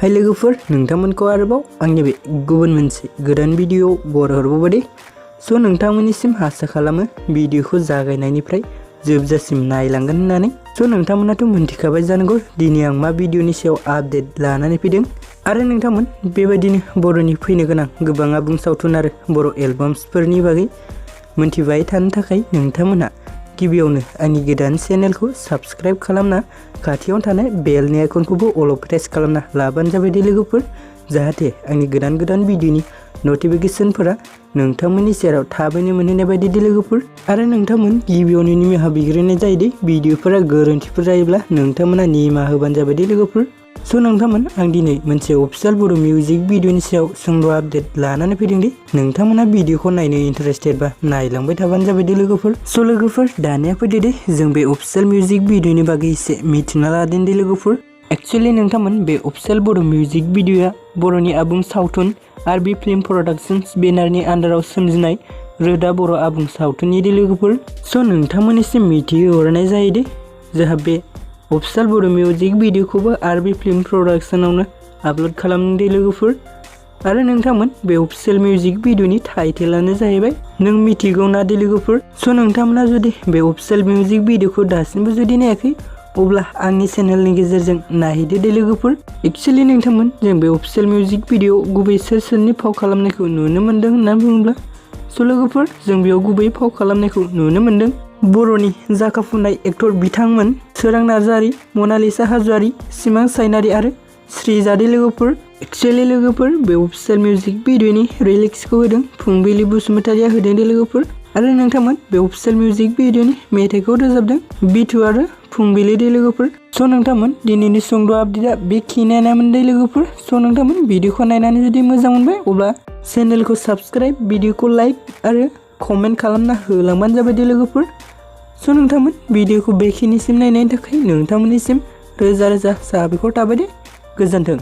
हाय लोगोफोर नोंथांमोनखौ आरोबाव आंनि बे गुबुन मोनसे गोदान भिडिअ बरायहरबावबाय सो नोंथांमोननिसिम आसा खालामो भिडिअखौ जागायनायनिफ्राय जोबजासिम नायलांगोन होननानै सो नोंथांमोनाथ' मिन्थिखाबाय जानांगौ दिनै आं मा भिडिअनि सायाव आपडेट लानानै फैदों आरो नोंथांमोन बेबायदिनो बर'नि फैनो गोनां गोबां आबुं सावथुन आरो बर' एलबाम्सफोरनि बागै मिन्थिबाय थानो थाखाय नोंथांमोना गिबियावनो आंनि गोदान चेनेलखौ साबस्क्राइब खालामना खाथियाव थानाय बेलनि आइकनखौबो अल प्रेस खालामना लाबानो जाबाय दे लोगोफोर जाहाथे आंनि गोदान भिडिअनि नटिफिकेशनफोरा नोंथांमोननि सेराव थाबैनो मोनहैनाय बायदि दे लोगोफोर आरो नोंथांमोन गिबियावनो निमाहा बिग्रोनाय जायो दे भिडिअफोरा गोरोन्थिफोर जायोब्ला नोंथांमोना निमाहा होबानो जाबाय दे लोगोफोर सो नोंथांमोन आं दिनै मोनसे अफिशियेल बर' मिउजिक भिडिअनि सायाव सुंद' आपडेट लानानै फैदों दि नोंथांमोना भिडिअखौ नायनो इन्टारेस्टेड बा नायलांबाय थाबानो जाबाय दे लोगोफोर सो लोगोफोर दानिया फैदो दे जों बे अफिशियेल मिउजिक भिडिअनि बागै एसे मिथिना लादों दे लोगोफोर एक्चुअली नोंथांमोन बे अफिशियेल बर' मिउजिक भिडिअआ बर'नि आबुं सावथुन आरबी फिल्म प्रडाक्शन्स बेनारनि आन्डाराव सोमजिनाय रोदा बर' आबुं सावथुननि दे लोगोफोर सो नोंथांमोननिसिम मिथिहोहरनाय जायो दे जोंहा बे अफिशियेल बर' मिउजिक भिडिअखौबो आरबी फिल्म प्रडाक्शनावनो आपल'ड खालामदों दे लोगोफोर आरो नोंथांमोन बे अफिशियेल मिउजिक भिडिअनि टाइटेलानो जाहैबाय नों मिथिगौना दे लोगोफोर सो नोंथांमोना जुदि बे अफिशियेल मिउजिक भिडिअखौ दासिमबो जुदि नायाखै अब्ला आंनि चेनेलनि गेजेरजों नायहैदो दे लोगोफोर एक्चुअली नोंथांमोन जों बे अफिशियेल मिउजिक भिडिअ गुबै सोरनि फाव खालामनायखौ नुनो मोन्दों होनना बुङोब्ला सो लोगोफोर जों बेयाव गुबै फाव खालामनायखौ नुनो मोन्दों बर'नि जाखाफुनाय एक्टर बिथांमोन सोरां नार्जारि मनालिसा हाज'वारि सिमां सायनारि आरो श्रीजादे लोगोफोर एक्चुअली लोगोफोर बे अफिशियेल मिउजिक भिडिअनि रिलिक्सखौ होदों फुंबिलि बसुमतारिया होदों दे लोगोफोर आरो नोंथांमोन बे अफिशियेल मिउजिक भिडिअनि मेथाइखौ रोजाबदों बिथु आरो फुंबिलि दे लोगोफोर स' नोंथांमोन दिनैनि सुंद' आपडेटआ बेखिनियानोमोन दे लोगोफोर स' नोंथांमोन भिडिअखौ नायनानै जुदि मोजां मोनबाय अब्ला चेनेलखौ साबस्क्राइब भिडिअखौ लाइक आरो कमेन्ट खालामना होलांबानो जाबाय दे लोगोफोर स' नोंथांमोन भिडिअखौ बेखिनिसिम नायनायनि थाखाय नोंथांमोननिसिम रोजा रोजा साबायखर थाबाय दे गोजोन्थों।